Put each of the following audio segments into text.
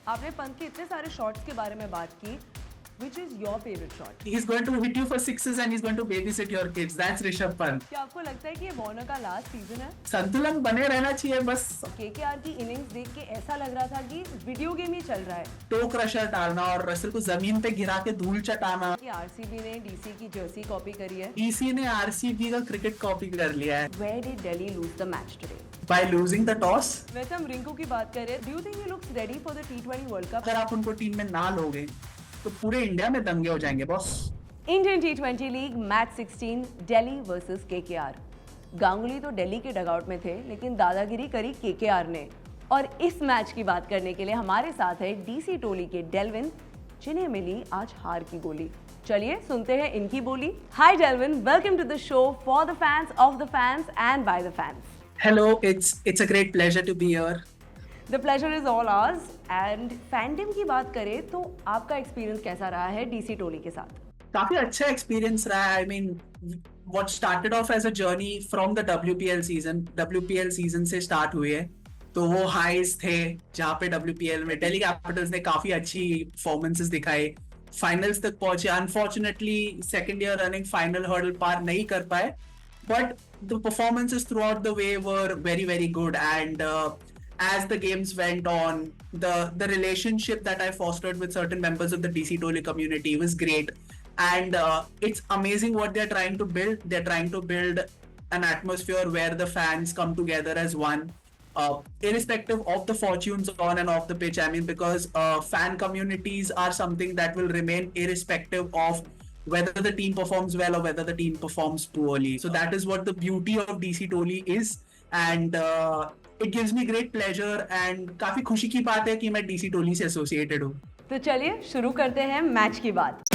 आपने पंत के इतने सारे शॉट्स के बारे में बात की. Which is your favorite shot? He's going to hit you for sixes and he's going to babysit your kids. That's Rishabh Pant. क्या आपको लगता है कि ये वार्नर का लास्ट सीजन है? संतुलन बने रहना चाहिए बस. केकेआर की इनिंग्स देख के ऐसा लग रहा था कि वीडियो गेम ही चल रहा है. टो क्रशर डालना और रसल को जमीन पे गिरा के धूल चटाना. कि आरसीबी ने डीसी की जर्सी कॉपी करी है. डीसी ने आरसीबी का क्रिकेट कॉपी कर लिया है. Where did Delhi lose the match today? By losing the toss. वैसे हम रिंकू की बात करें. Do you think he looks ready for the T20 World Cup? अगर आप उनको टीम में ना लोगे तो पूरे इंडिया में दंगे हो जाएंगे boss. Indian T20 league match 16 Delhi versus KKR. Ganguly तो दिल्ली के डगआउट में थे लेकिन दादागिरी करी केकेआर ने. और इस मैच की बात करने के लिए हमारे साथ है डीसी टोली के डेल्विन, जिन्हें मिली आज हार की गोली. चलिए सुनते हैं इनकी बोली. Hi Delvin, welcome to the show for the fans, of the fans and by the fans. Hello, it's a great pleasure to be here. The pleasure is all ours. And fandom की बात करें तो आपका experience कैसा रहा है DC टोली के साथ? काफी अच्छा एक्सपीरियंस रहा है. I mean what started off as a journey from the WPL season से स्टार्ट हुई है. तो वो हाईज थे जहाँ पे WPL में दिल्ली कैपिटल्स ने काफी अच्छी परफॉर्मेंसेस दिखाई, फाइनल्स तक पहुंचे. Unfortunately second year running final hurdle पार नहीं कर पाए, but the performances throughout the way were very very good. And as the games went on, the relationship that I fostered with certain members of the DC Toli community was great. And it's amazing what they're trying to build. They're trying to build an atmosphere where the fans come together as one, irrespective of the fortunes on and off the pitch. I mean, because fan communities are something that will remain irrespective of whether the team performs well or whether the team performs poorly. So that is what the beauty of DC Toli is. And it gives me great pleasure and काफी खुशी की बात है कि मैं DC Toli से associated हूँ. तो चलिए शुरू करते हैं मैच की बात.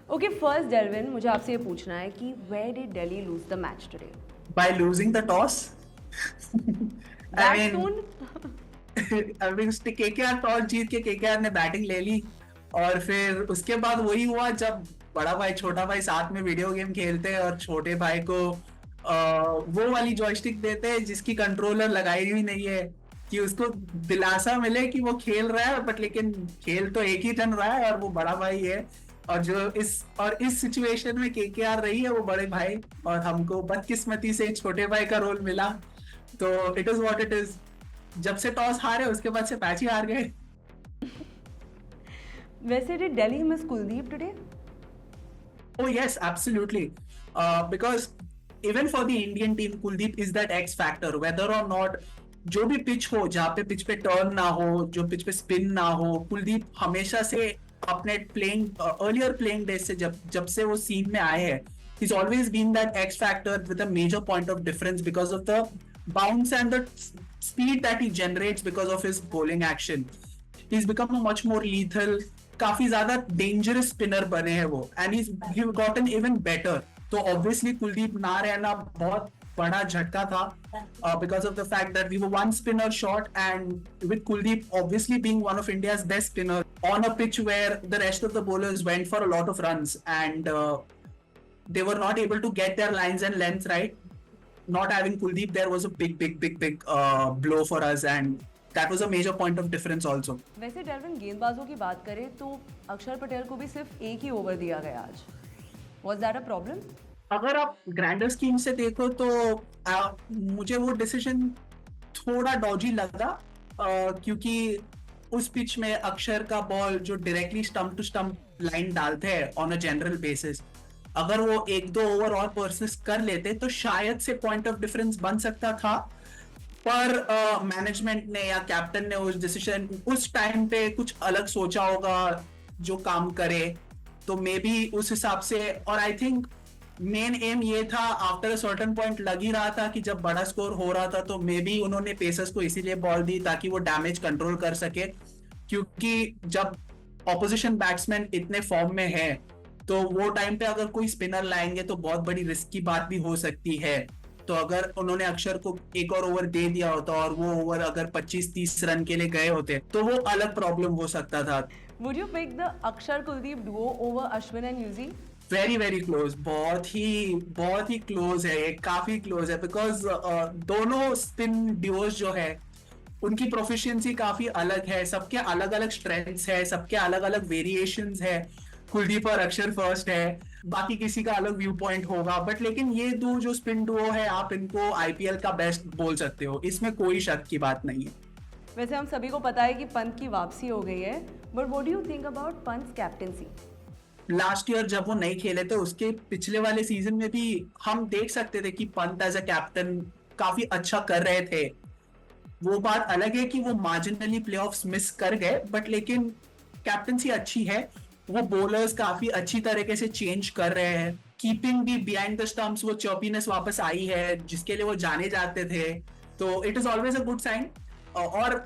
ओके, फर्स्ट डेल्विन, मुझे आपसे ये पूछना है कि where did Delhi lose the match today? By losing the toss. That soon? KKR toss जीत के केकेआर ने बैटिंग ले ली और फिर उसके बाद वही हुआ जब बड़ा भाई छोटा भाई साथ में वीडियो गेम खेलते हैं और छोटे भाई को वो वाली जॉयस्टिक देते हैं जिसकी कंट्रोलर लगाई हुई नहीं है, कि उसको दिलासा मिले कि वो खेल रहा है, बट लेकिन खेल तो एक ही टन रहा है और वो बड़ा भाई है. और जो इस सिचुएशन में केकेआर रही है वो बड़े भाई, और हमको बदकिस्मती से छोटे भाई का रोल मिला. तो it is what it is. जब से टॉस हारे उसके बाद से मैच ही हार गए. वैसे did Delhi miss Kuldeep today? Oh yes, absolutely. Because even for the Indian team, Kuldeep is that X factor. Whether or not जो भी पिच हो, जहाँ पे पिच पे टर्न ना हो, जो पिच पे स्पिन ना हो, कुलदीप हमेशा से अपने अर्लियर प्लेइंग डेज से जब से वो सीन में आए हैं, he's always been that X factor with a major point of difference because of the bounce and the speed that he generates because of his bowling action. He's become a much more lethal, काफी ज्यादा dangerous spinner बने हैं वो, and he's gotten even better. तो obviously Kuldeep ना रहना बहुत बड़ा झटका था, because of the fact that we were one spinner short, and with Kuldeep obviously being one of India's best spinner on a pitch where the rest of the bowlers went for a lot of runs and they were not able to get their lines and length right. Not having Kuldeep there was a big blow for us, and that was a major point of difference also. वैसे डेल्विन, गेंदबाजों की बात करें तो अक्षर पटेल को भी सिर्फ एक ही ओवर दिया गया आज. Was that a problem? अगर आप ग्रैंडर स्कीम से देखो तो मुझे वो डिसीजन थोड़ा डॉजी लगा, क्योंकि उस पिच में अक्षर का बॉल जो directly stump to stump line डालते हैं ऑन अ जनरल बेसिस, अगर वो एक दो ओवर और परसिस्ट कर लेते तो शायद से पॉइंट ऑफ डिफरेंस बन सकता था. पर मैनेजमेंट ने या कैप्टन ने उस डिसीजन उस टाइम पे कुछ अलग सोचा होगा जो काम करे, तो मे बी उस हिसाब से. और आई थिंक मेन एम ये था, आफ्टर अ सर्टेन पॉइंट लग ही रहा था कि जब बड़ा स्कोर हो रहा था तो मे बी उन्होंने पेसर्स को इसीलिए बॉल दी ताकि वो डैमेज कंट्रोल कर सके, क्योंकि जब ऑपोजिशन बैट्समैन इतने फॉर्म में है तो वो टाइम पे अगर कोई स्पिनर लाएंगे तो बहुत बड़ी रिस्क की बात भी हो सकती है. तो अगर उन्होंने अक्षर को एक और ओवर दे दिया होता और वो ओवर अगर 25-30 रन के लिए गए होते तो वो अलग प्रॉब्लम हो सकता था. Would you pick the Akshar Kuldeep duo over Ashwin and Yuzi? Very very close, बहुत ही क्लोज है ये, काफी क्लोज है, बिकॉज दोनों स्पिन ड्यूओज जो है उनकी प्रोफिशिएंसी काफी अलग है, सबके अलग अलग स्ट्रेंथ्स है, सबके अलग अलग वेरिएशंस है। कुलदीप और अक्षर फर्स्ट है, बाकी किसी का अलग व्यू पॉइंट होगा, बट लेकिन ये दो जो स्पिन डुओ है, आप इनको आईपीएल का बेस्ट बोल सकते हो, इसमें कोई शक की बात नहीं है। वैसे हम सभी को पता है कि पंत की वापसी हो गई है, but what do you think about Pant captaincy? Last year जब वो नहीं खेले थे, उसके पिछले वाले सीजन में भी हम देख सकते थे कि पंत एज अ कैप्टन काफी अच्छा कर रहे थे। वो बात अलग है कि वो मार्जिनली प्लेऑफ्स मिस कर गए, बट लेकिन कैप्टनसी अच्छी है। वो बॉलर्स काफी अच्छी तरीके से चेंज कर रहे हैं, कीपिंग भी बिहाइंड द स्टंप्स, वो चॉपीनेस वापस आई है जिसके लिए वो जाने जाते थे, तो it is always a good sign. और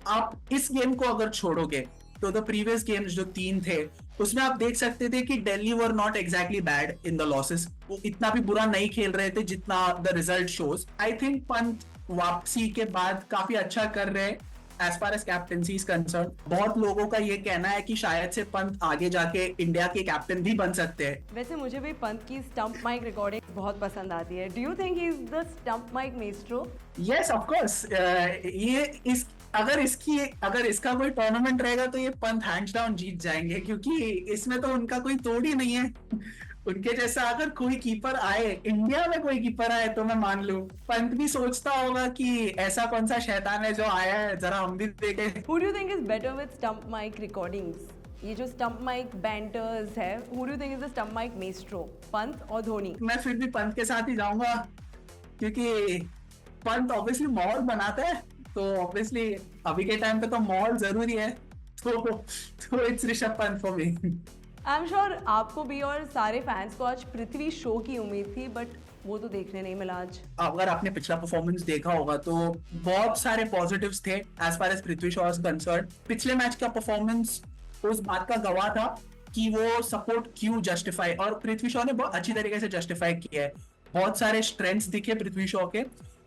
आप इस गेम को अगर छोड़ोगे तो द प्रीवियस गेम्स जो 3 थे उसमें आप देख सकते थे कि Delhi were not exactly bad in the losses, वो इतना भी बुरा नहीं खेल रहे थे जितना the result shows. I think Pant वापसी के बाद काफी अच्छा कर रहे हैं as far as captaincy is concern. बहुत लोगों का ये कहना है कि शायद से पंत आगे जाके इंडिया के कैप्टन भी बन सकते हैं। वैसे मुझे भी पंत की स्टंप माइक रिकॉर्डिंग बहुत पसंद आती है। Do you think he is the stump mic maestro? Yes of course, ये इस अगर इसका कोई टूर्नामेंट रहेगा तो ये पंत हैंड्स डाउन जीत जाएंगे, क्योंकि इसमें तो उनका कोई तोड़ ही नहीं है। उनके जैसा अगर कोई कीपर आए, इंडिया में कोई कीपर आए, तो मैं मान लूं पंत भी सोचता होगा कि ऐसा कौन सा शैतान है जो आया है, जरा हम भी देखें। Who do you think is better with stump mic recordings? ये जो स्टंप माइक बैंटर्स है, who do you think is the stump mic maestro? Pant और धोनी? मैं फिर भी पंत के साथ ही जाऊंगा, क्योंकि पंत ऑब्वियसली माहौल बनाता है, तो ऑब्वियसली अभी के टाइम पे तो माहौल जरूरी है, तो it's Rishabh Pant for me. I am sure आपको भी और सारे फैंस को आज पृथ्वी शो की उम्मीद थी, बट वो तो देखने नहीं मिला आज। अगर आपने पिछला परफॉर्मेंस देखा होगा तो बहुत सारे पॉजिटिव्स थे as far as Prithvi Shaw is concern. पिछले मैच का परफॉर्मेंस उस बात का गवाह था कि वो सपोर्ट क्यों जस्टिफाई, और पृथ्वी शॉ ने बहुत अच्छी तरीके से जस्टिफाई किया है। बहुत सारे स्ट्रेंथ्स दिखे पृथ्वी शॉ के,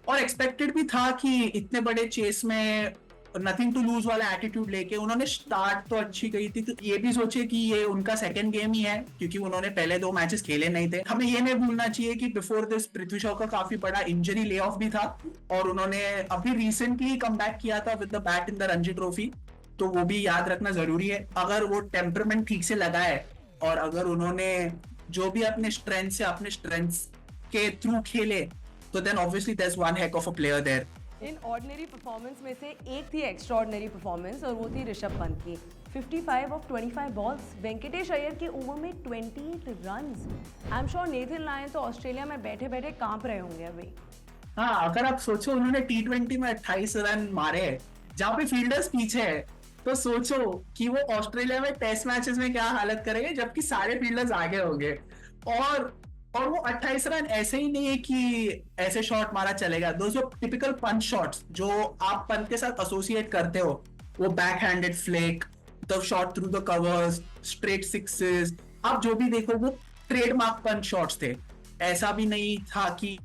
और एक्सपेक्टेड भी था कि इतने बड़े चेस में नथिंग टू लूज वाला एटीट्यूड लेके उन्होंने स्टार्ट तो अच्छी करी थी, तो ये भी सोचे कि ये उनका सेकंड गेम ही है, क्योंकि उन्होंने पहले 2 मैचेस खेले नहीं थे। हमें ये नहीं भूलना चाहिए कि बिफोर दिस पृथ्वी शॉ का काफी बड़ा इंजरी ले ऑफ भी था, और उन्होंने अभी रिसेंटली कम बैक किया था with the bat in the Ranji trophy, तो वो भी याद रखना जरूरी है। अगर वो टेम्परमेंट ठीक से लगाए और अगर उन्होंने जो भी अपने स्ट्रेंथ्स के थ्रू खेले, तो then obviously there is one heck of a player there. इन ऑर्डिनरी परफॉर्मेंस में से एक थी एक्स्ट्रा ऑर्डिनरी परफॉर्मेंस, और वो थी ऋषभ पंत की। 55 ऑफ 25 बॉल्स, वेंकटेश अय्यर के ओवर में 28 runs. I am sure Nathan Lyon तो ऑस्ट्रेलिया में बैठे बैठे कांप रहे होंगे अभी। हाँ, अगर आप सोचो उन्होंने T20 में 28 रन मारे जहाँ पे फील्डर्स पीछे है, तो सोचो कि वो ऑस्ट्रेलिया में टेस्ट मैचेस में क्या हालत करेंगे जबकि सारे फील्डर्स आगे होंगे। और वो 28 रन ऐसे ही नहीं है कि ऐसे शॉट मारा चलेगा, दो जो टिपिकल पंच शॉट्स जो आप पंत के साथ एसोसिएट करते हो, वो back handed flick, the shot through the covers, straight sixes, आप जो भी देखो वो ट्रेडमार्क पंच शॉट्स थे। ऐसा भी नहीं था कि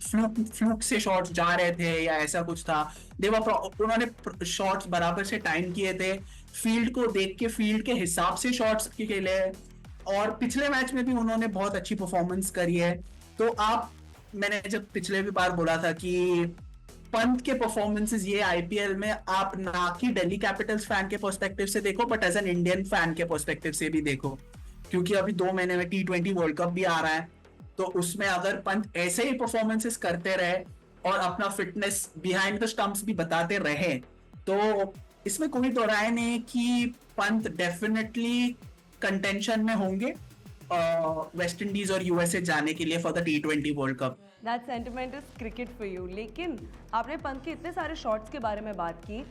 फ्लूक से शॉट्स जा रहे थे या ऐसा कुछ था। उन्होंने शॉट्स बराबर से टाइम किए थे, फील्ड को देख के फील्ड के हिसाब से शॉट्स खेले, और पिछले मैच में भी उन्होंने बहुत अच्छी परफॉर्मेंस करी है। तो मैंने जब पिछले भी बार बोला था कि पंत के परफॉर्मेंसेस ये आईपीएल में आप ना कि दिल्ली कैपिटल्स फैन के पर्सपेक्टिव से देखो, but as an Indian fan के पर्सपेक्टिव से भी देखो, क्योंकि अभी 2 महीने में T20 वर्ल्ड कप भी आ रहा है, तो उसमें अगर पंत ऐसे ही परफॉर्मेंसेस करते रहे और अपना फिटनेस बिहाइंड द स्टंप्स भी बताते रहे, तो इसमें कोई दो राय नहीं कि पंत डेफिनेटली कंटेंशन में होंगे वेस्ट इंडीज और यूएसए जाने के लिए for the T20 World cup. That sentiment is cricket for you. लेकिन आपने पंत के इतने सारे शॉट्स के बारे में बात की,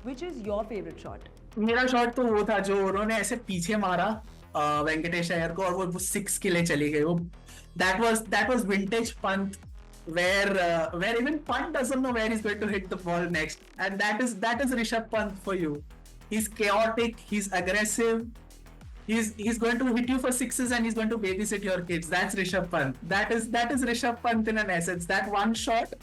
which is your favourite shot? मेरा शॉट तो वो था जो उन्होंने ऐसे पीछे मारा वेंकटेश अय्यर को, और वो 6 के लिए चली गई। वो that was vintage Pant, where even Pant doesn't know where he's going to hit the ball next, and that is Rishabh Pant for you. He's chaotic, he's aggressive, he's going to hit you for sixes and he's going to babysit your kids. That's Rishabh Pant. That is Rishabh Pant in an essence. That one shot,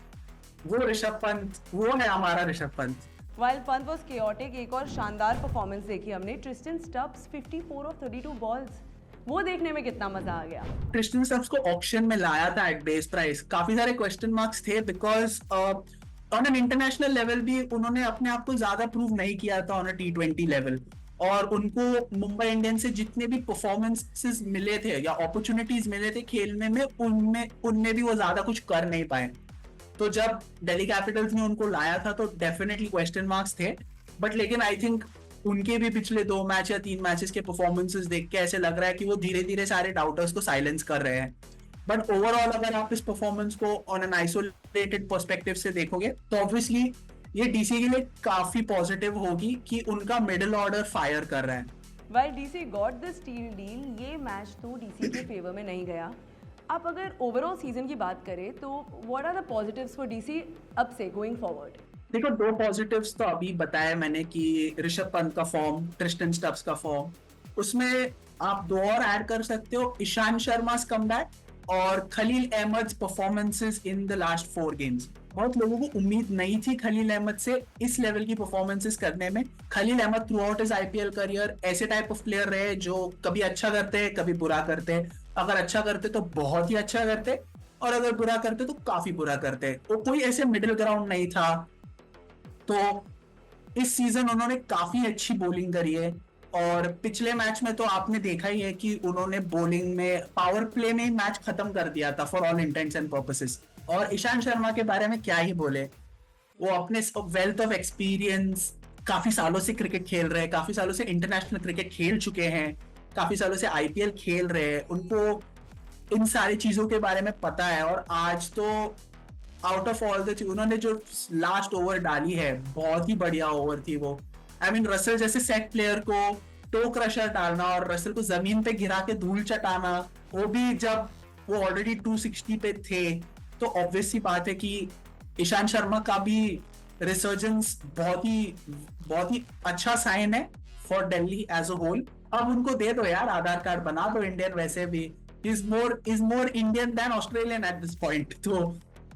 वो ऋषभ पंत, वो है हमारा Rishabh Pant. While Pant was chaotic, एक और शानदार performance देखी हमने। Tristan Stubbs 54 of 32 balls, वो देखने में कितना मजा आ गया। क्रिस्टन स्टफ्स को ऑक्शन में लाया था एट बेस प्राइस, काफी सारे क्वेश्चन मार्क्स थे because on an international level भी उन्होंने अपने आप को ज्यादा प्रूव नहीं किया था ऑन अ T20 लेवल, और उनको मुंबई इंडियंस से जितने भी परफॉर्मेंसेस मिले थे या अपॉर्चुनिटीज मिले थे खेलने में, उनमें भी वो ज्यादा कुछ कर नहीं पाए। तो जब दिल्ली कैपिटल्स ने उनको लाया था तो डेफिनेटली क्वेश्चन मार्क्स थे, बट लेकिन आई थिंक उनके भी पिछले 2 मैच या 3 मैचेस के परफॉर्मेंसेस देख के ऐसे लग रहा है कि वो धीरे धीरे सारे डाउटर्स को साइलेंस कर रहे हैं। बट ओवरऑल अगर आप इस परफॉर्मेंस को ऑन एन आइसोलेटेड पर्सपेक्टिव से देखोगे तो ऑब्वियसली ये डीसी के लिए काफी पॉजिटिव होगी कि उनका मिडिल ऑर्डर फायर कर रहा है। While DC got the steal deal, ये मैच तो DC के फेवर में नहीं गया। आप अगर ओवरऑल सीजन की बात करें तो what are the positives for DC अब से गोइंग फॉरवर्ड? देखो, 2 पॉजिटिव्स तो अभी बताया मैंने कि ऋषभ पंत का फॉर्म, क्रिस्टन स्टफ्स का फॉर्म, उसमें आप 2 और ऐड कर सकते हो, ईशांत शर्मा's कमबैक और Khaleel Ahmed performances in the last 4 games. बहुत लोगों को उम्मीद नहीं थी खलील अहमद से इस लेवल की परफॉर्मेंसेस करने में। Khaleel Ahmed throughout his IPL career ऐसे टाइप ऑफ प्लेयर रहे जो कभी अच्छा करते कभी बुरा करते। अगर अच्छा करते तो बहुत ही अच्छा करते, और अगर बुरा करते तो काफी बुरा करते, तो कोई ऐसे मिडिल ग्राउंड नहीं था। तो इस सीजन उन्होंने काफी अच्छी बॉलिंग करी है, और पिछले मैच में तो आपने देखा ही है कि उन्होंने बॉलिंग में पावर प्ले में ही मैच खत्म कर दिया था for all intends and purposes. और ईशांत शर्मा के बारे में क्या ही बोले, वो अपने वेल्थ ऑफ एक्सपीरियंस, काफी सालों से क्रिकेट खेल रहे हैं, काफी सालों से इंटरनेशनल क्रिकेट खेल चुके हैं, काफी सालों से IPL खेल रहे हैं, उनको इन सारी चीजों के बारे में पता है। और आज तो आउट ऑफ ऑल द उन्होंने जो लास्ट ओवर डाली है बहुत ही बढ़िया ओवर थी वो। आई मीन रसल जैसे सेट प्लेयर को टो क्रशर डालना और रसल को जमीन पे गिरा के धूल चटाना, वो भी जब वो ऑलरेडी 260 पे थे। तो ऑब्वियस सी बात है कि ईशांत शर्मा का भी रिसर्जेंस बहुत ही अच्छा साइन है for Delhi as a whole. अब उनको दे दो यार, आधार कार्ड बना दो इंडियन, वैसे भी is more Indian than Australian at this point. तो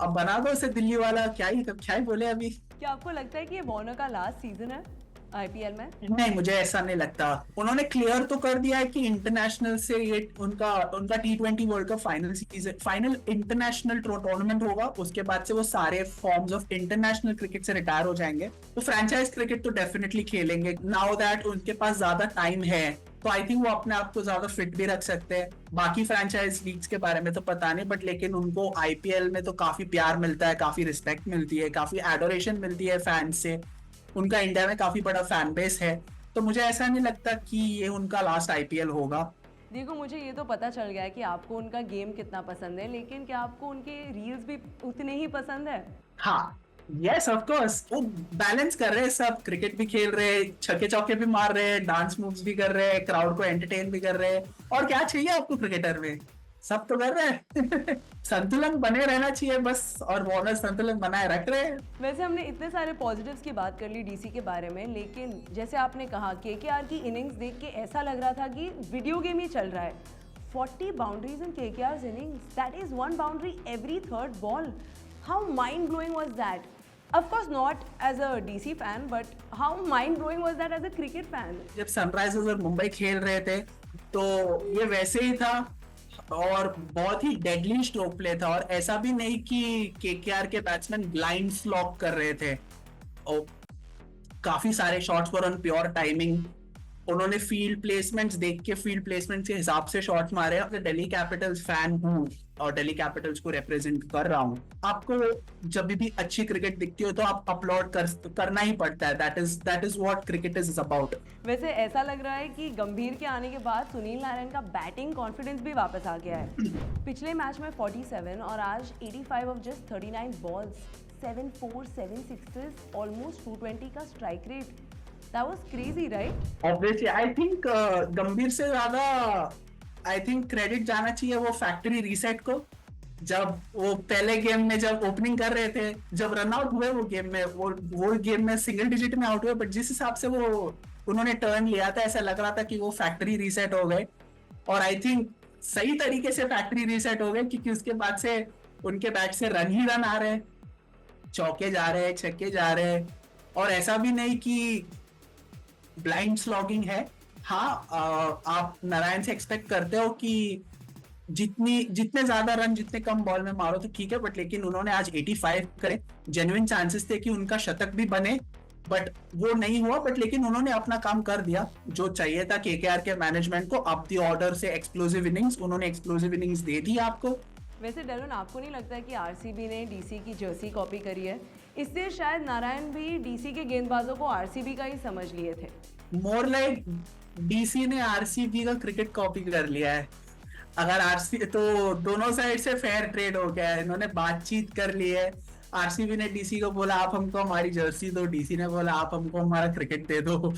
अब बना दो उसे दिल्ली वाला, क्या ही बोले अभी। क्या आपको लगता है कि ये वार्नर का लास्ट सीजन है IPL में? नहीं, मुझे ऐसा नहीं लगता। उन्होंने क्लियर तो कर दिया है कि इंटरनेशनल से ये उनका T20 World cup final international tournament होगा, उसके बाद से वो सारे फॉर्म्स ऑफ इंटरनेशनल क्रिकेट से रिटायर हो जाएंगे। तो फ्रेंचाइज क्रिकेट तो डेफिनेटली खेलेंगे नाउ दैट उनके पास ज्यादा टाइम है। तो आई थिंक वो अपने आप को ज्यादा फिट भी रख सकते हैं। बाकी फ्रेंचाइज लीग्स के बारे में तो पता नहीं, बट लेकिन उनको IPL में तो काफी प्यार मिलता है, काफी रिस्पेक्ट मिलती है, काफी एडोरेशन मिलती है फैंस से। उनका इंडिया में काफी बड़ा फैन बेस है, तो मुझे ऐसा नहीं लगता कि ये उनका लास्ट IPL होगा। देखो, मुझे ये तो पता चल गया है कि आपको उनका गेम कितना पसंद है, लेकिन क्या आपको उनके रील्स भी उतने ही पसंद है? हाँ, यस ऑफ कोर्स, वो बैलेंस कर रहे हैं, सब क्रिकेट भी खेल रहे हैं, छक्के चौके भी मार रहे हैं, डांस मूव्स भी कर रहे हैं, क्राउड को एंटरटेन भी कर रहे हैं। और क्या चाहिए आपको क्रिकेटर में, सब तो कर रहे हैं। संतुलन बने रहना चाहिए बस, और वार्नर संतुलन बनाए रख रहे हैं। वैसे हमने इतने सारे पॉजिटिव्स की बात कर ली DC के बारे में, लेकिन जैसे आपने कहा KKR की इनिंग्स देख के ऐसा लग रहा था कि वीडियो गेम ही चल रहा है। 40 boundaries in KKR's innings, that is 1 boundary every 3rd ball. How mind blowing was that? Of course not as a DC fan, but how mind blowing was that as a cricket fan? जब Sunrisers और मुंबई खेल रहे थे तो ये वैसे ही था, और बहुत ही डेडली स्ट्रोक प्ले था। और ऐसा भी नहीं कि KKR के बैट्समैन ब्लाइंड स्लॉक कर रहे थे, और काफी सारे shots were on pure timing. उन्होंने फील्ड प्लेसमेंट्स देख के, फील्ड प्लेसमेंट के हिसाब से शॉट्स मारे। और दिल्ली कैपिटल्स फैन हूँ और दिल्ली कैपिटल्स को रिप्रेजेंट कर रहा हूँ, आपको जब भी अच्छी क्रिकेट दिखती हो तो आप अपलोड करना ही पड़ता है। That is what cricket is about. वैसे ऐसा लग रहा है कि गंभीर के आने के बाद सुनील नारायण का बैटिंग कॉन्फिडेंस भी वापस आ गया है। पिछले मैच में 47 और आज 85 ऑफ जस्ट 39 बॉल्स, 7 4 7 6, ऑलमोस्ट 220 का strike rate. That was crazy, right? Obviously, I think गंभीर से ज्यादा आई थिंक क्रेडिट जाना चाहिए वो फैक्ट्री रीसेट को। जब वो पहले गेम में जब ओपनिंग कर रहे थे, जब रन आउट हुए वो गेम में सिंगल डिजिट में आउट हुए, बट जिस हिसाब से वो उन्होंने टर्न लिया था, ऐसा लग रहा था कि वो फैक्ट्री रीसेट हो गए। और आई थिंक सही तरीके से फैक्ट्री रीसेट हो गए, क्योंकि उसके बाद से उनके बैट से रन ही रन आ रहे हैं, चौके जा रहे हैं, छक्के जा रहे हैं। और ऐसा भी नहीं कि ब्लाइंड स्लॉगिंग है, हाँ, आप नारायण से एक्सपेक्ट करते हो कि जितने ज्यादा रन जितने कम बॉल में मारो तो ठीक है, बट लेकिन उन्होंने आज 85 करे। जेन्युइन चांसेस थे कि उनका शतक भी बने, बट वो नहीं हुआ। बट लेकिन उन्होंने अपना काम कर दिया जो चाहिए था केकेआर के मैनेजमेंट को। अप द ऑर्डर से एक्सप्लोसिव इनिंग्स, उन्होंने एक्सप्लोसिव इनिंग्स दे दी आपको। वैसे डेविन, आपको नहीं लगता है कि आरसीबी ने डीसी की जर्सी कॉपी करी है, इसलिए शायद नारायण भी डीसी के गेंदबाजों को आरसीबी का ही समझ लिए थे? मोर लाइक डीसी ने आरसीबी का क्रिकेट कॉपी कर लिया है। अगर आरसी तो दोनों साइड से फेयर ट्रेड हो गया है, इन्होंने बातचीत कर ली है। आरसीबी ने डीसी को बोला आप हमको हमारी जर्सी दो, डीसी ने बोला आप हमको हमारा क्रिकेट दे दो।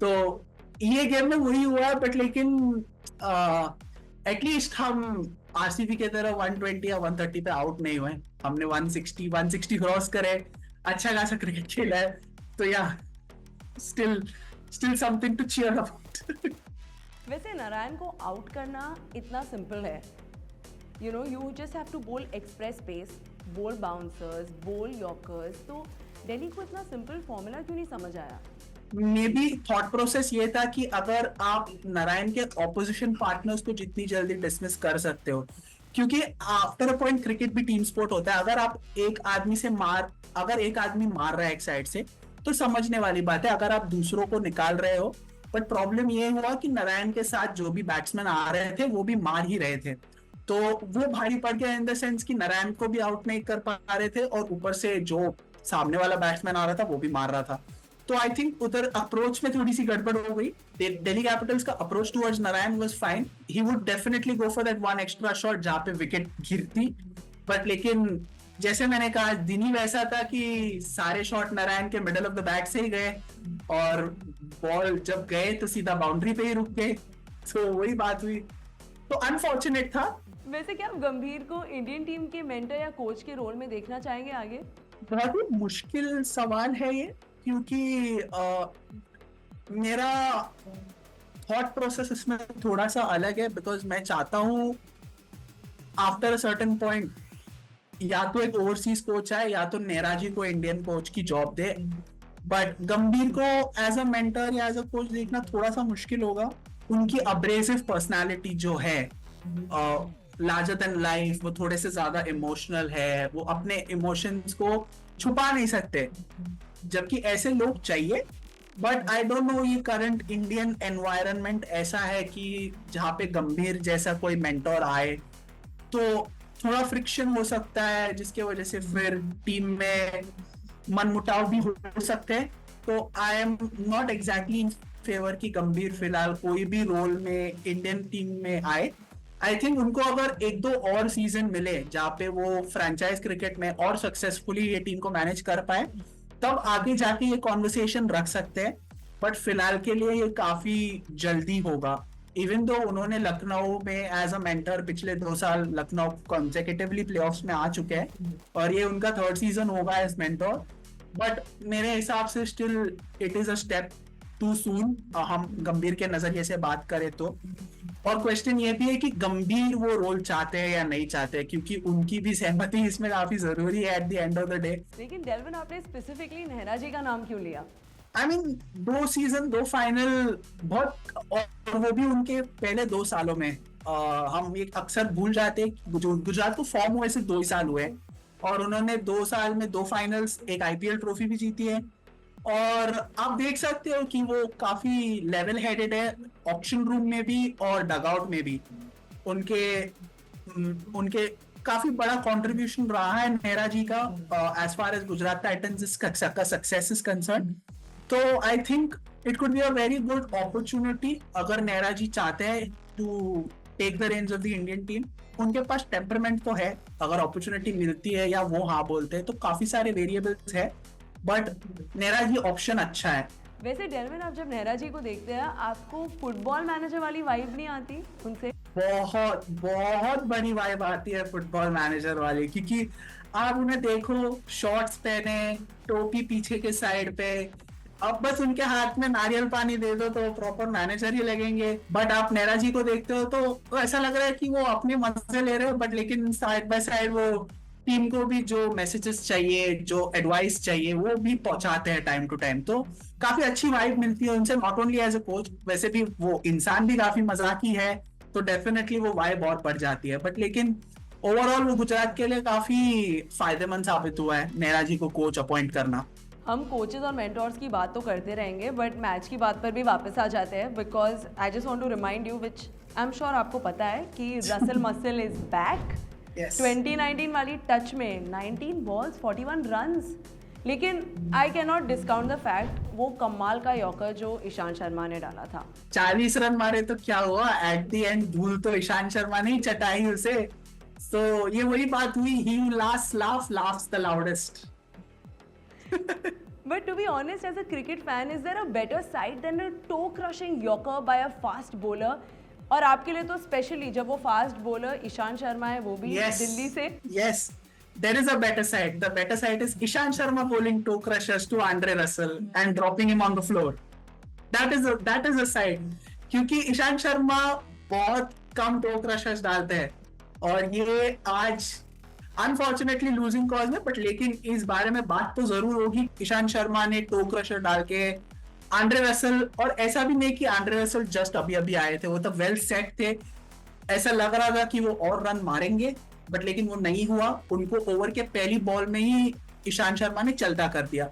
तो ये गेम में वही हुआ है, बट लेकिन एटलीस्ट हम आरसीबी के तरह 120 या 130 पे आउट नहीं हुए। हमने 160 क्रॉस करे, अच्छा खासा क्रिकेट खेला है। तो या still something to cheer about. वैसे नारायण को आउट करना इतना सिंपल है, you just have to bowl express pace, bowl bouncers, bowl yorkers. तो दिल्ली को इतना सिंपल फॉर्मूला क्यों नहीं समझ आया? मे बी थॉट प्रोसेस ये था कि अगर आप नारायण के ऑपोजिशन पार्टनर्स को जितनी जल्दी डिसमिस कर सकते हो, क्योंकि आफ्टर अ पॉइंट क्रिकेट भी टीम स्पोर्ट होता है। अगर एक आदमी मार रहा है एक साइड से तो समझने वाली बात है, अगर आप दूसरों को निकाल रहे हो। बट प्रॉब्लम ये हुआ कि नारायण के साथ जो भी बैट्समैन आ रहे थे वो भी मार ही रहे थे, तो वो भारी पड़ गया इन द सेंस कि नारायण को भी आउट नहीं कर पा रहे थे और ऊपर से जो सामने वाला बैट्समैन आ रहा था वो भी मार रहा था। तो आई थिंक उधर अप्रोच में थोड़ी सी गड़बड़ हो गई। दिल्ली कैपिटल्स का approach towards Narayan was fine, he would definitely go for that one extra shot जहां पे विकेट गिरती। बट लेकिन जैसे मैंने कहा, दिन ही वैसा था कि सारे शॉट नारायण के मिडल ऑफ द बैट से ही गए और बॉल जब गए तो सीधा बाउंड्री पे ही रुक गए। तो वही बात हुई, तो अनफॉर्चुनेट था। वैसे क्या आप गंभीर को इंडियन टीम के मेंटर या कोच के रोल में देखना चाहेंगे आगे? बहुत ही मुश्किल सवाल है ये, क्योंकि मेरा थॉट प्रोसेस इसमें थोड़ा सा अलग है। बिकॉज मैं चाहता हूँ आफ्टर अ सर्टेन पॉइंट या तो एक ओवरसीज कोच आए या तो नेहरा जी को इंडियन कोच की जॉब दे। बट गंभीर को एज अ मेंटर या एज अ कोच देखना थोड़ा सा मुश्किल होगा। उनकी अब्रेसिव पर्सनालिटी जो है, लार्जर देन लाइफ, वो थोड़े से ज्यादा इमोशनल है, वो अपने इमोशंस को छुपा नहीं सकते, जबकि ऐसे लोग चाहिए। बट आई डोंट नो, ये करंट इंडियन एनवायरनमेंट ऐसा है कि जहाँ पे गंभीर जैसा कोई मेंटोर आए तो थोड़ा फ्रिक्शन हो सकता है, जिसके वजह से फिर टीम में मनमुटाव भी हो सकते हैं। तो I am not exactly in favour कि गंभीर फिलहाल कोई भी रोल में इंडियन टीम में आए। आई थिंक उनको अगर एक दो और सीजन मिले जहाँ पे वो फ्रेंचाइज क्रिकेट में और सक्सेसफुली ये टीम को मैनेज कर पाए, तब आगे जाके ये कॉन्वर्सेशन रख सकते हैं। बट फिलहाल के लिए ये काफी जल्दी होगा। इवन दो उन्होंने लखनऊ में एज अ मेंटर पिछले 2 साल लखनऊ कॉन्सेक्यूटिवली प्लेऑफ्स में आ चुके हैं और ये उनका 3rd सीजन होगा एज मेंटर। बट मेरे हिसाब से still it is a step too soon, हम गंभीर के नजरिए से बात करें तो। और क्वेश्चन ये भी है कि गंभीर वो रोल चाहते हैं या नहीं चाहते, क्योंकि उनकी भी सहमति इसमें काफी जरूरी है at the end of the day. लेकिन डेल्विन, आपने स्पेसिफिकली नेहरा जी का नाम क्यों लिया? आई मीन 2 सीजन 2 फाइनल बहुत, और वो भी उनके पहले 2 सालों में। हम ये अक्सर भूल जाते हैं, गुजरात को फॉर्म हुए सिर्फ 2 ही साल हुए और उन्होंने 2 साल में 2 फाइनल्स, एक आईपीएल ट्रॉफी भी जीती है। और आप देख सकते हो कि वो काफी लेवल हेडेड है, ऑक्शन रूम में भी और डगआउट में भी। उनके काफी बड़ा कंट्रीब्यूशन रहा है नेहरा जी का as far as Gujarat Titans का सक्सेस इज कंसर्न। तो I think it could be a very good opportunity अगर नेहरा जी चाहते हैं to take the reins of the Indian team. उनके पास टेम्परमेंट तो है, अगर अपॉर्चुनिटी मिलती है या वो हाँ बोलते हैं तो काफी सारे वेरिएबल्स है, बट नेहरा जी ऑप्शन अच्छा है। वैसे डेल्विन, आप जब नेहरा जी को देखते हैं, आपको फुटबॉल मैनेजर वाली वाइब नहीं आती उनसे? बहुत बहुत बड़ी वाइब आती है फुटबॉल मैनेजर वाली, क्योंकि आप उन्हें देखो, शॉर्ट्स पहने, टोपी पीछे के साइड पे, अब बस उनके हाथ में नारियल पानी दे दो तो प्रॉपर मैनेजर ही लगेंगे। बट आप नेहरा जी को देखते हो तो ऐसा लग रहा है कि वो अपने मजे ले रहे हो, बट लेकिन साइड बाय साइड वो टीम को भी जो मैसेजेस चाहिए, जो एडवाइस चाहिए, वो भी पहुंचाते हैं टाइम टू टाइम। तो काफी अच्छी वाइब मिलती है उनसे, not only as a coach, वैसे भी वो इंसान भी काफी मजाकी है, तो डेफिनेटली वो वाइब और बढ़ जाती है। बट लेकिन ओवरऑल वो गुजरात के लिए काफी फायदेमंद साबित हुआ है नेहरा जी को कोच अपॉइंट करना। हम कोचेज और मेंटोर्स की बात तो करते रहेंगे, बट मैच की बात पर भी वापस आ जाते हैं, because I just want to remind you, which I am sure आपको पता है, कि रसल मसल इज बैक। 2019 वाली टच में 19 बॉल्स 41 रन्स, लेकिन I can not discount the fact वो कमाल का यॉर्कर जो ईशांत शर्मा ने डाला था। 40 रन मारे तो क्या हुआ, एट द एंड धूल तो ईशांत शर्मा ने ही चटाई उसे। तो ये वही बात हुई, ही who last laughs the loudest. But to be honest, as a cricket fan, is there a better sight than a toe-crushing yorker by a fast bowler? और आपके लिए तो स्पेशली जब वो फास्ट बॉलर ईशांत शर्मा है, वो भी दिल्ली से। Yes, there is a better side. The better side is Ishant Sharma bowling toe crushers to Andre Russell and dropping him on the floor. That is a side. क्योंकि ईशांत शर्मा बहुत कम toe crushers डालते हैं, और ये आज अनफॉर्चुनेटली लूजिंग कॉज है, but लेकिन इस बारे में बात तो जरूर होगी। ईशांत शर्मा ने टो क्रशर डाल के आंड्रे रसल, और ऐसा भी नहीं कि आंड्रे रसल जस्ट अभी अभी आए थे, वो तो वेल सेट थे, ऐसा लग रहा था कि वो और रन मारेंगे, बट लेकिन वो नहीं हुआ। उनको ओवर के पहली बॉल में ही ईशांत शर्मा ने चलता कर दिया,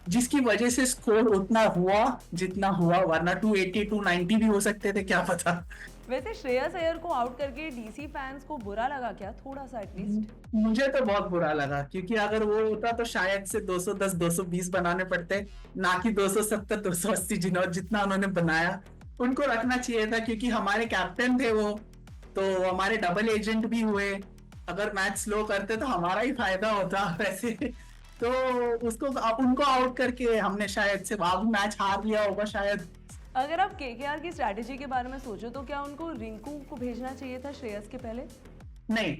जिसकी वजह से स्कोर उतना हुआ जितना हुआ, वरना 280 290 भी हो सकते थे, क्या पता। वैसे श्रेयस अय्यर को आउट करके डीसी फैंस को बुरा लगा क्या, थोड़ा सा एटलीस्ट? मुझे तो बहुत बुरा लगा, क्योंकि अगर वो होता तो शायद से 210 220 बनाने पड़ते, ना कि 270 280 जितना उन्होंने बनाया। उनको रखना चाहिए था, क्योंकि हमारे कैप्टन थे वो, तो हमारे डबल एजेंट भी हुए। अगर मैच स्लो करते तो हमारा ही फायदा होता वैसे। तो उनको आउट करके हमने शायद से मैच हार लिया होगा शायद। अगर आप केकेआर की स्ट्रैटेजी के बारे में सोचो तो क्या उनको रिंकू को भेजना चाहिए था श्रेयस के पहले? नहीं,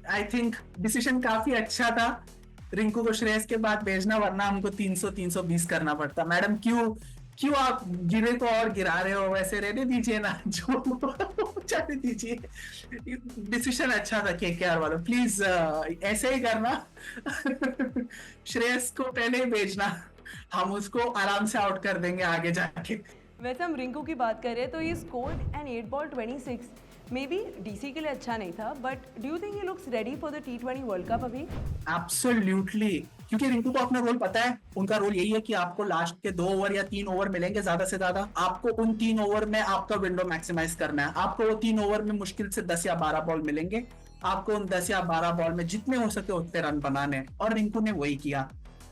आई थिंक डिसीजन काफी अच्छा था रिंकू को श्रेयस के बाद भेजना, वरना हमको 300-320 करना पड़ता। मैडम क्यों आप गिरे को और गिरा रहे हो, वैसे रहने दीजिए ना, जो चढ़ने दीजिए। डिसीजन अच्छा था केकेआर वालों, प्लीज ऐसे ही करना। श्रेयस को पहले ही भेजना, हम उसको आराम से आउट कर देंगे आगे जाके। वैसे हम रिंकू की बात करें तो ये scored an 8 ball 26, maybe DC के लिए अच्छा नहीं था, but do you think he looks ready for the T20 World Cup अभी? एब्सोल्युटली, क्योंकि रिंकू को अपना रोल पता है। उनका रोल यही है कि आपको लास्ट के 2 ओवर या 3 ओवर मिलेंगे ज्यादा से ज्यादा, आपको उन 3 ओवर में आपका विंडो मैक्सिमाइज करना है। आपको वो 3 ओवर में मुश्किल से 10 या 12 बॉल मिलेंगे, आपको उन 10 या 12 बॉल में जितने हो सके उतने रन बनाने, और रिंकू ने वही किया।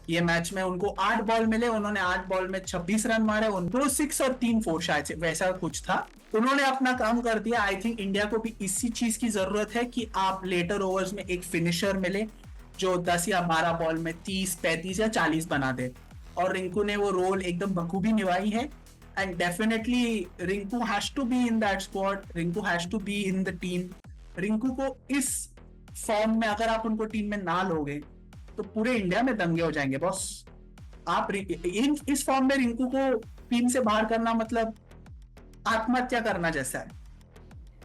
ये मैच में उनको 8 बॉल मिले, उन्होंने 8 बॉल में 26 रन मारे, 2 6 और 3 4 शायद से वैसा कुछ था। उन्होंने अपना काम कर दिया। आई थिंक इंडिया को भी इसी चीज की जरूरत है कि आप लेटर ओवर्स में एक फिनिशर मिले जो 10 या 12 बॉल में 30 35 या 40 बना दे, और रिंकू ने वो रोल एकदम बखूबी निभाई है। And definitely Rinku has to be in that squad, Rinku has to be in the team. Rinku को इस फॉर्म में अगर आप उनको टीम में ना लोगे तो पूरे इंडिया में दंगे हो जाएंगे बॉस। आप इस फॉर्म में रिंकू को टीम से बाहर करना मतलब आत्महत्या करना जैसा है।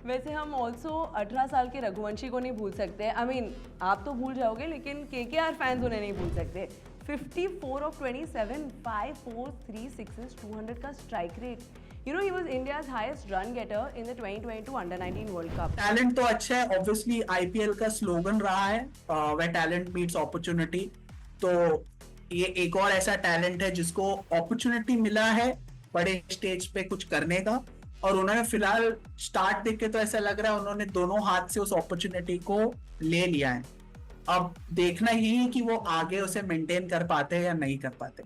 वैसे हम ऑल्सो 18 साल के रघुवंशी को नहीं भूल सकते। आई मीन आप तो भूल जाओगे, लेकिन केकेआर फैंस उन्हें नहीं भूल सकते। 54 of 27, 5 4 3 6s, 200 का strike rate. You know, he was India's highest run getter in the 2022 Under-19 World Cup. Talent तो अच्छा है, ऑब्वियसली आईपीएल का स्लोगन रहा है where talent meets opportunity। तो ये एक और ऐसा टैलेंट है जिसको अपॉर्चुनिटी मिला है बड़े स्टेज पे कुछ करने का, और उन्होंने फिलहाल स्टार्ट देख के तो ऐसा लग रहा है उन्होंने दोनों हाथ से उस अपॉर्चुनिटी को ले लिया है। अब देखना ही है कि वो आगे उसे मेंटेन कर पाते हैं या नहीं कर पाते।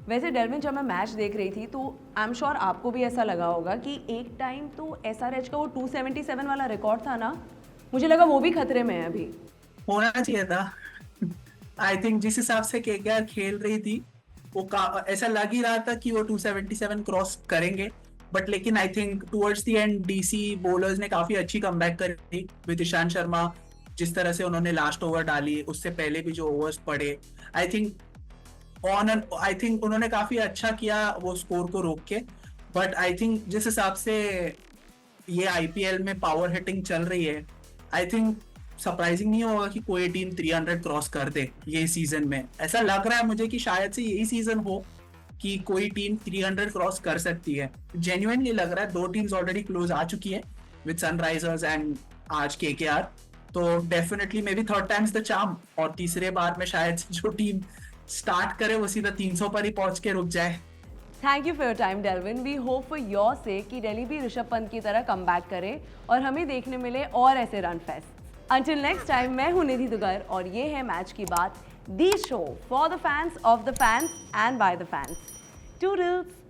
वैसे डेल्विन, जब मैं मैच देख रही थी तो आई एम श्योर आपको भी ऐसा लगा होगा कि एक टाइम तो एसआरएच का वो 277 वाला रिकॉर्ड था ना, मुझे लगा वो भी खतरे में है अभी। होना चाहिए था। आई थिंक जिस हिसाब से केकेआर खेल रही थी वो ऐसा लग ही रहा था कि वो 277 क्रॉस करेंगे, बट लेकिन I think towards the end DC bowlers ने काफी अच्छी कमबैक करी विद ईशांत शर्मा। जिस तरह से उन्होंने लास्ट ओवर डाली, उससे पहले भी जो ओवर्स पड़े, आई थिंक उन्होंने काफी अच्छा किया वो स्कोर को रोक के। बट आई थिंक जिस हिसाब से ये आईपीएल में पावर हिटिंग चल रही है, आई थिंक सरप्राइजिंग नहीं होगा कि कोई टीम 300 क्रॉस कर दे ये सीजन में। ऐसा लग रहा है मुझे कि शायद से यही सीजन हो कि कोई टीम 300 क्रॉस कर सकती है। जेन्युइनली लग रहा है, 2 टीम्स ऑलरेडी क्लोज आ चुकी है विद सनराइजर्स एंड आज केकेआर। तो definitely may be third times the charm, और तीसरे बार में शायद जो टीम स्टार्ट करे वो सीधा 300 पर ही पहुंच के रुक जाए। Thank you for your time Delvin. We hope for your sake कि दिल्ली भी ऋषभ पंत की तरह कम बैक करे और हमें देखने मिले और ऐसे run fest. Until next time, मैं हूं निधि दुगर और ये है मैच की बात, दी show for the fans, of the fans and by the fans. Toodles.